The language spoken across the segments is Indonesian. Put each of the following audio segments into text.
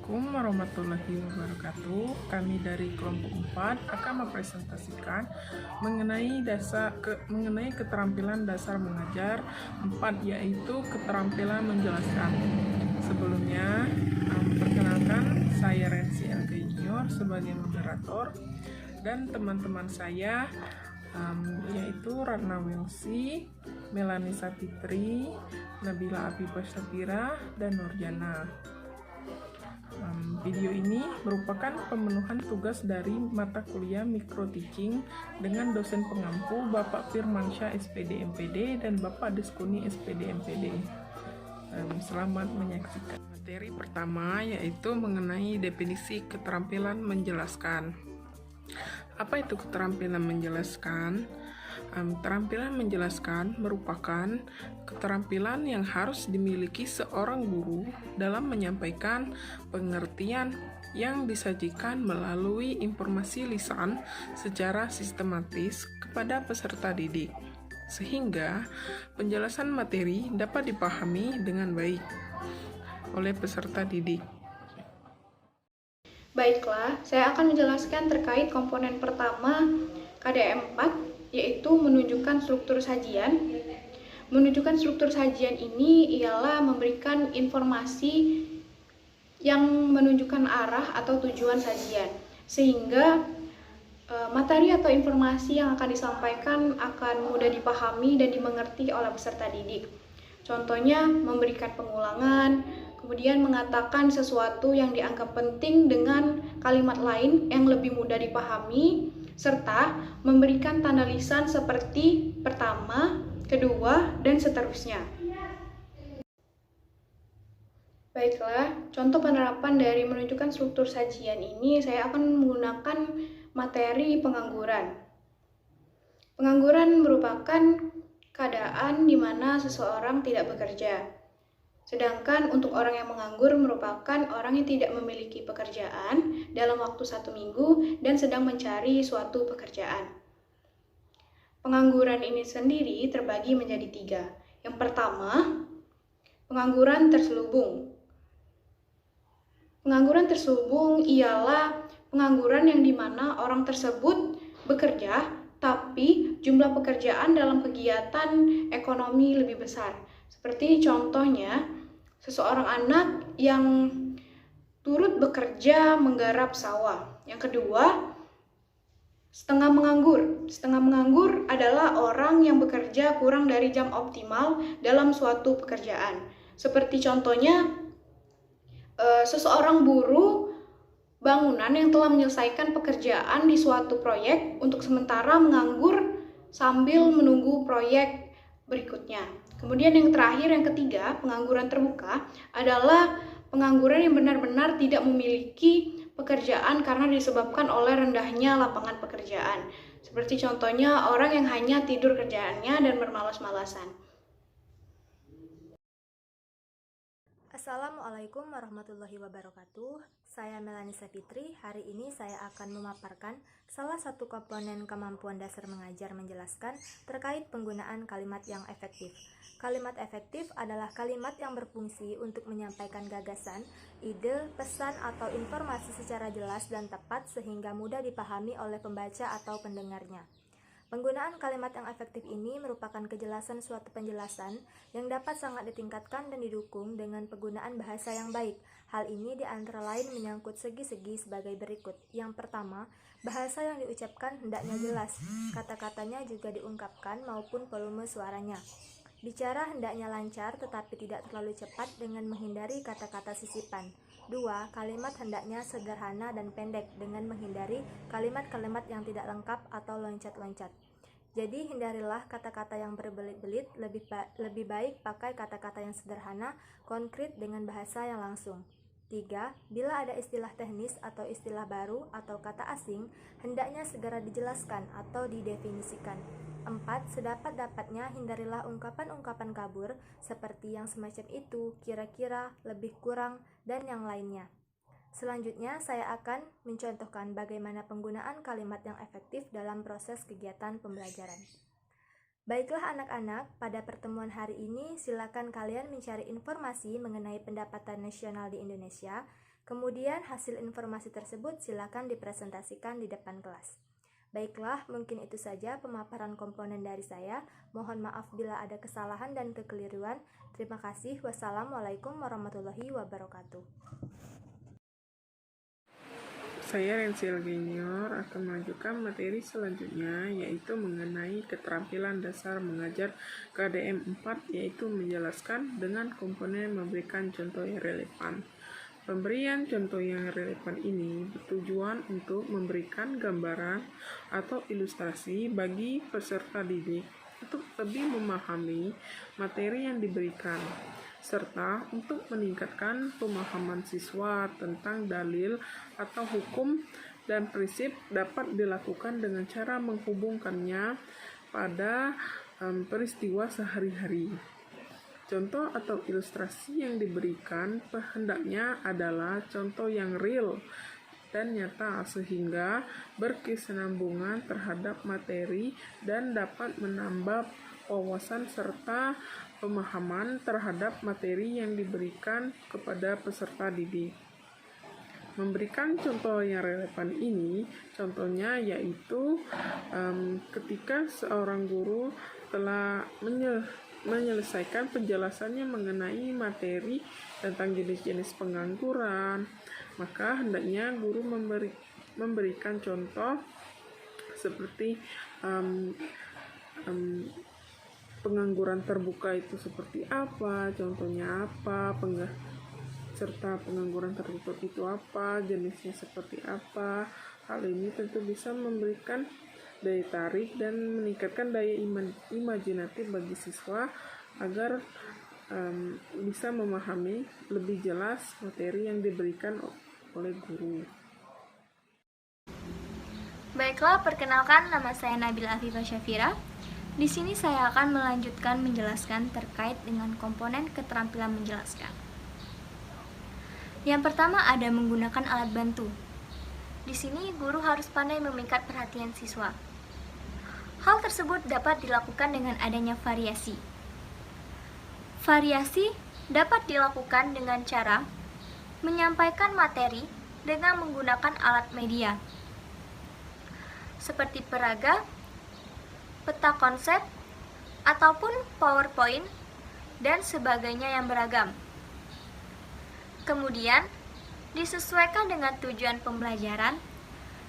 Assalamualaikum warahmatullahi wabarakatuh. Kami dari kelompok 4 akan mempresentasikan mengenai keterampilan dasar mengajar 4, yaitu keterampilan menjelaskan. Sebelumnya, perkenalkan, saya Rensi Elga Junior sebagai moderator dan teman-teman saya yaitu Ratna Wilsi, Melani Sapitri, Nabila Afifah Syafira, dan Nurjana. Video ini merupakan pemenuhan tugas dari mata kuliah Micro Teaching dengan dosen pengampu Bapak Firmansyah SPD MPD dan Bapak Deskuni SPD MPD. Selamat menyaksikan. Materi pertama yaitu mengenai definisi keterampilan menjelaskan. Apa itu keterampilan menjelaskan? Keterampilan menjelaskan merupakan keterampilan yang harus dimiliki seorang guru dalam menyampaikan pengertian yang disajikan melalui informasi lisan secara sistematis kepada peserta didik, sehingga penjelasan materi dapat dipahami dengan baik oleh peserta didik. Baiklah, saya akan menjelaskan terkait komponen pertama KDM 4, yaitu menunjukkan struktur sajian. Menunjukkan struktur sajian ini ialah memberikan informasi yang menunjukkan arah atau tujuan sajian, sehingga materi atau informasi yang akan disampaikan akan mudah dipahami dan dimengerti oleh peserta didik. Contohnya, memberikan pengulangan, kemudian mengatakan sesuatu yang dianggap penting dengan kalimat lain yang lebih mudah dipahami, serta memberikan tanda lisan seperti pertama, kedua, dan seterusnya. Baiklah, contoh penerapan dari menunjukkan struktur sajian ini saya akan menggunakan materi pengangguran. Pengangguran merupakan keadaan di mana seseorang tidak bekerja. Sedangkan untuk orang yang menganggur merupakan orang yang tidak memiliki pekerjaan dalam waktu 1 minggu dan sedang mencari suatu pekerjaan. Pengangguran ini sendiri terbagi menjadi 3. Yang pertama, pengangguran terselubung. Pengangguran terselubung ialah pengangguran yang dimana orang tersebut bekerja, tapi jumlah pekerjaan dalam kegiatan ekonomi lebih besar. Seperti contohnya, seseorang anak yang turut bekerja menggarap sawah. Yang kedua, setengah menganggur. Setengah menganggur adalah orang yang bekerja kurang dari jam optimal dalam suatu pekerjaan. Seperti contohnya, seseorang buruh bangunan yang telah menyelesaikan pekerjaan di suatu proyek untuk sementara menganggur sambil menunggu proyek berikutnya. Kemudian yang terakhir, yang ketiga, pengangguran terbuka adalah pengangguran yang benar-benar tidak memiliki pekerjaan karena disebabkan oleh rendahnya lapangan pekerjaan. Seperti contohnya orang yang hanya tidur kerjaannya dan bermalas-malasan. Assalamualaikum warahmatullahi wabarakatuh. Saya Melani Sapitri. Hari ini saya akan memaparkan salah satu komponen kemampuan dasar mengajar menjelaskan terkait penggunaan kalimat yang efektif. Kalimat efektif adalah kalimat yang berfungsi untuk menyampaikan gagasan, ide, pesan, atau informasi secara jelas dan tepat sehingga mudah dipahami oleh pembaca atau pendengarnya. Penggunaan kalimat yang efektif ini merupakan kejelasan suatu penjelasan yang dapat sangat ditingkatkan dan didukung dengan penggunaan bahasa yang baik. Hal ini antara lain menyangkut segi-segi sebagai berikut. Yang pertama, bahasa yang diucapkan hendaknya jelas, kata-katanya juga diungkapkan maupun volume suaranya. Bicara hendaknya lancar tetapi tidak terlalu cepat dengan menghindari kata-kata sisipan. 2. Kalimat hendaknya sederhana dan pendek dengan menghindari kalimat-kalimat yang tidak lengkap atau loncat-loncat. Jadi hindarilah kata-kata yang berbelit-belit, lebih baik pakai kata-kata yang sederhana, konkret dengan bahasa yang langsung. 3. Bila ada istilah teknis atau istilah baru atau kata asing, hendaknya segera dijelaskan atau didefinisikan. 4. Sedapat-dapatnya hindarilah ungkapan-ungkapan kabur seperti yang semacam itu, kira-kira, lebih kurang, dan yang lainnya. Selanjutnya saya akan mencontohkan bagaimana penggunaan kalimat yang efektif dalam proses kegiatan pembelajaran. Baiklah anak-anak, pada pertemuan hari ini silakan kalian mencari informasi mengenai pendapatan nasional di Indonesia. Kemudian hasil informasi tersebut silakan dipresentasikan di depan kelas. Baiklah, mungkin itu saja pemaparan komponen dari saya. Mohon maaf bila ada kesalahan dan kekeliruan. Terima kasih. Wassalamualaikum warahmatullahi wabarakatuh. Saya Rensil Junior akan melanjutkan materi selanjutnya, yaitu mengenai keterampilan dasar mengajar KDM 4, yaitu menjelaskan dengan komponen memberikan contoh yang relevan. Pemberian contoh yang relevan ini bertujuan untuk memberikan gambaran atau ilustrasi bagi peserta didik untuk lebih memahami materi yang diberikan, serta untuk meningkatkan pemahaman siswa tentang dalil atau hukum dan prinsip dapat dilakukan dengan cara menghubungkannya pada peristiwa sehari-hari. Contoh atau ilustrasi yang diberikan hendaknya adalah contoh yang real dan nyata sehingga berkesinambungan terhadap materi dan dapat menambah wawasan serta pemahaman terhadap materi yang diberikan kepada peserta didik. Memberikan contoh yang relevan ini, contohnya yaitu ketika seorang guru telah menyelesaikan penjelasannya mengenai materi tentang jenis-jenis pengangguran, maka hendaknya guru memberikan contoh seperti pengangguran terbuka itu seperti apa, contohnya apa, serta pengangguran tertutup itu apa, jenisnya seperti apa. Hal ini tentu bisa memberikan daya tarik dan meningkatkan daya imajinatif bagi siswa agar bisa memahami lebih jelas materi yang diberikan oleh guru. Baiklah, perkenalkan, nama saya Nabila Afifah Syafira. Di sini saya akan melanjutkan menjelaskan terkait dengan komponen keterampilan menjelaskan. Yang pertama ada menggunakan alat bantu. Di sini guru harus pandai memikat perhatian siswa. Hal tersebut dapat dilakukan dengan adanya variasi. Variasi dapat dilakukan dengan cara menyampaikan materi dengan menggunakan alat media, seperti peraga, peta konsep, ataupun PowerPoint, dan sebagainya yang beragam. Kemudian, disesuaikan dengan tujuan pembelajaran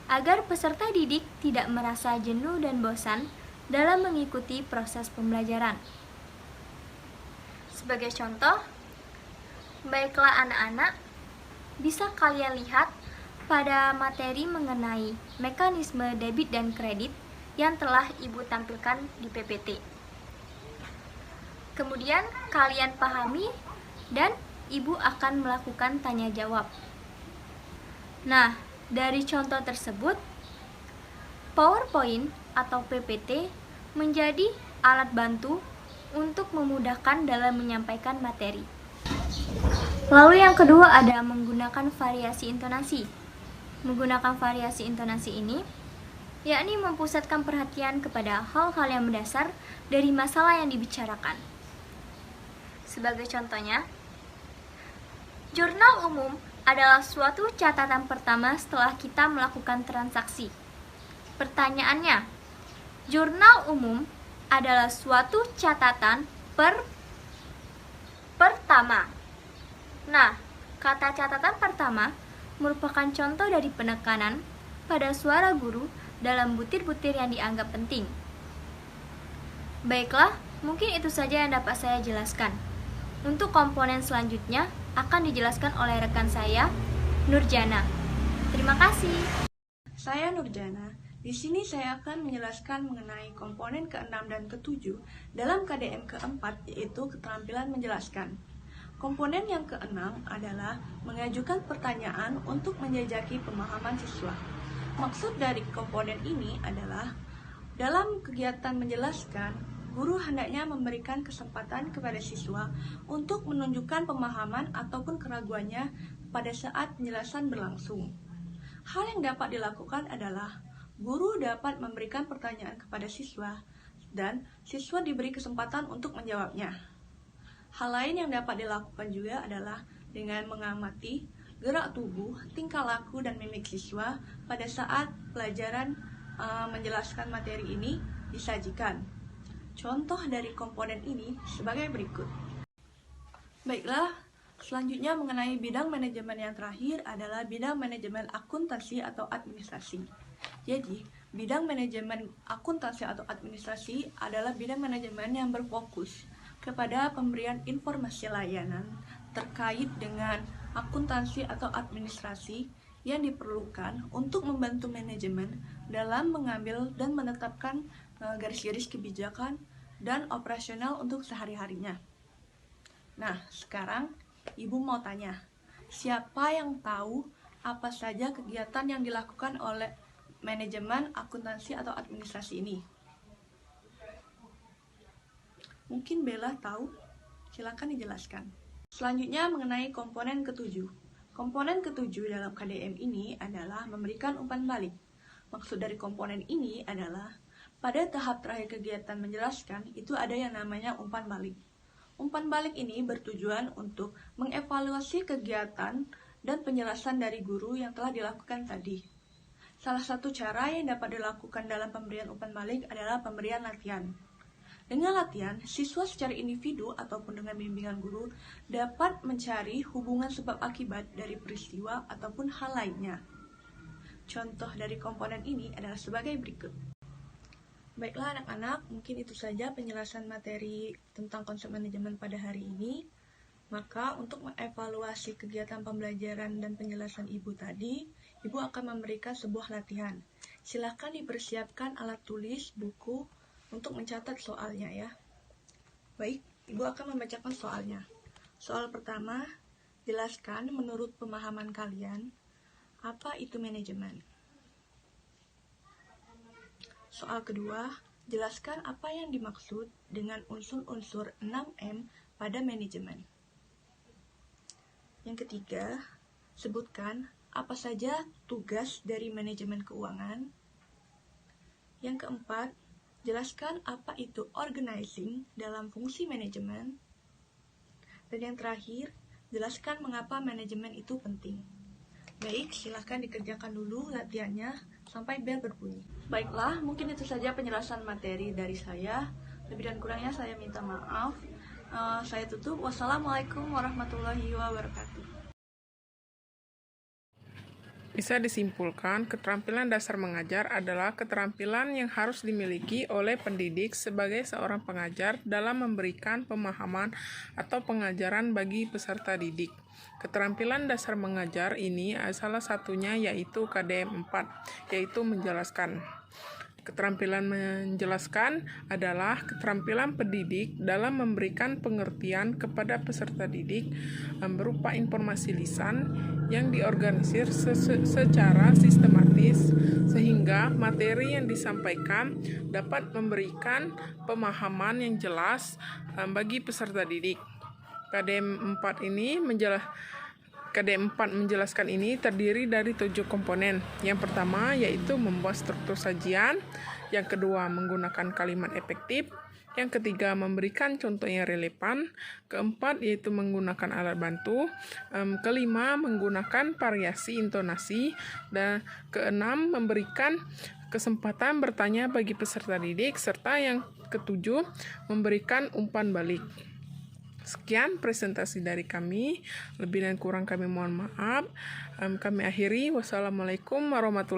agar peserta didik tidak merasa jenuh dan bosan dalam mengikuti proses pembelajaran. Sebagai contoh, baiklah anak-anak, bisa kalian lihat pada materi mengenai mekanisme debit dan kredit yang telah Ibu tampilkan di PPT. Kemudian kalian pahami dan Ibu akan melakukan tanya jawab. Nah, dari contoh tersebut, PowerPoint atau PPT menjadi alat bantu untuk memudahkan dalam menyampaikan materi. Lalu yang kedua ada menggunakan variasi intonasi. Menggunakan variasi intonasi ini, yakni mempusatkan perhatian kepada hal-hal yang mendasar dari masalah yang dibicarakan. Sebagai contohnya, jurnal umum adalah suatu catatan pertama setelah kita melakukan transaksi. Pertanyaannya, jurnal umum adalah suatu catatan pertama. Nah, kata catatan pertama merupakan contoh dari penekanan pada suara guru dalam butir-butir yang dianggap penting. Baiklah, mungkin itu saja yang dapat saya jelaskan. Untuk komponen selanjutnya akan dijelaskan oleh rekan saya, Nurjana. Terima kasih. Saya Nurjana. Di sini saya akan menjelaskan mengenai komponen ke-6 dan ke-7 dalam KDM ke-4, yaitu keterampilan menjelaskan. Komponen yang ke-6 adalah mengajukan pertanyaan untuk menjajaki pemahaman siswa. Maksud dari komponen ini adalah dalam kegiatan menjelaskan, guru hendaknya memberikan kesempatan kepada siswa untuk menunjukkan pemahaman ataupun keraguannya pada saat penjelasan berlangsung. Hal yang dapat dilakukan adalah guru dapat memberikan pertanyaan kepada siswa dan siswa diberi kesempatan untuk menjawabnya. Hal lain yang dapat dilakukan juga adalah dengan mengamati gerak tubuh, tingkah laku, dan mimik siswa pada saat pelajaran menjelaskan materi ini disajikan. Contoh dari komponen ini sebagai berikut. Baiklah, selanjutnya mengenai bidang manajemen yang terakhir adalah bidang manajemen akuntansi atau administrasi. Jadi, bidang manajemen akuntansi atau administrasi adalah bidang manajemen yang berfokus kepada pemberian informasi layanan terkait dengan akuntansi atau administrasi yang diperlukan untuk membantu manajemen dalam mengambil dan menetapkan garis-garis kebijakan dan operasional untuk sehari-harinya. Nah, sekarang Ibu mau tanya, siapa yang tahu apa saja kegiatan yang dilakukan oleh manajemen akuntansi atau administrasi ini? Mungkin Bella tahu? Silakan dijelaskan. Selanjutnya mengenai komponen ketujuh. Komponen ketujuh dalam KDM ini adalah memberikan umpan balik. Maksud dari komponen ini adalah pada tahap terakhir kegiatan menjelaskan itu ada yang namanya umpan balik. Umpan balik ini bertujuan untuk mengevaluasi kegiatan dan penjelasan dari guru yang telah dilakukan tadi. Salah satu cara yang dapat dilakukan dalam pemberian umpan balik adalah pemberian latihan. Dengan latihan, siswa secara individu ataupun dengan bimbingan guru dapat mencari hubungan sebab akibat dari peristiwa ataupun hal lainnya. Contoh dari komponen ini adalah sebagai berikut. Baiklah anak-anak, mungkin itu saja penjelasan materi tentang konsep manajemen pada hari ini. Maka untuk mengevaluasi kegiatan pembelajaran dan penjelasan Ibu tadi, Ibu akan memberikan sebuah latihan. Silakan dipersiapkan alat tulis, buku, untuk mencatat soalnya ya. Baik, Ibu akan membacakan soalnya. Soal pertama, jelaskan menurut pemahaman kalian, apa itu manajemen? Soal kedua, jelaskan apa yang dimaksud dengan unsur-unsur 6M pada manajemen. Yang ketiga, sebutkan apa saja tugas dari manajemen keuangan. Yang keempat, jelaskan apa itu organizing dalam fungsi manajemen. Dan yang terakhir, jelaskan mengapa manajemen itu penting. Baik, silahkan dikerjakan dulu latihannya sampai bel berbunyi. Baiklah, mungkin itu saja penjelasan materi dari saya. Lebih dan kurangnya saya minta maaf. Saya tutup. Wassalamualaikum warahmatullahi wabarakatuh. Bisa disimpulkan, keterampilan dasar mengajar adalah keterampilan yang harus dimiliki oleh pendidik sebagai seorang pengajar dalam memberikan pemahaman atau pengajaran bagi peserta didik. Keterampilan dasar mengajar ini salah satunya yaitu KDM 4, yaitu menjelaskan. Keterampilan menjelaskan adalah keterampilan pendidik dalam memberikan pengertian kepada peserta didik berupa informasi lisan yang diorganisir secara sistematis sehingga materi yang disampaikan dapat memberikan pemahaman yang jelas bagi peserta didik. KDM 4 menjelaskan ini terdiri dari 7 komponen. Yang pertama yaitu membuat struktur sajian, yang kedua menggunakan kalimat efektif, yang ketiga memberikan contoh yang relevan, keempat yaitu menggunakan alat bantu, kelima menggunakan variasi intonasi, dan keenam memberikan kesempatan bertanya bagi peserta didik, serta yang ketujuh memberikan umpan balik. Sekian presentasi dari kami, lebih dan kurang kami mohon maaf. Kami akhiri. Wassalamualaikum warahmatullahi wabarakatuh.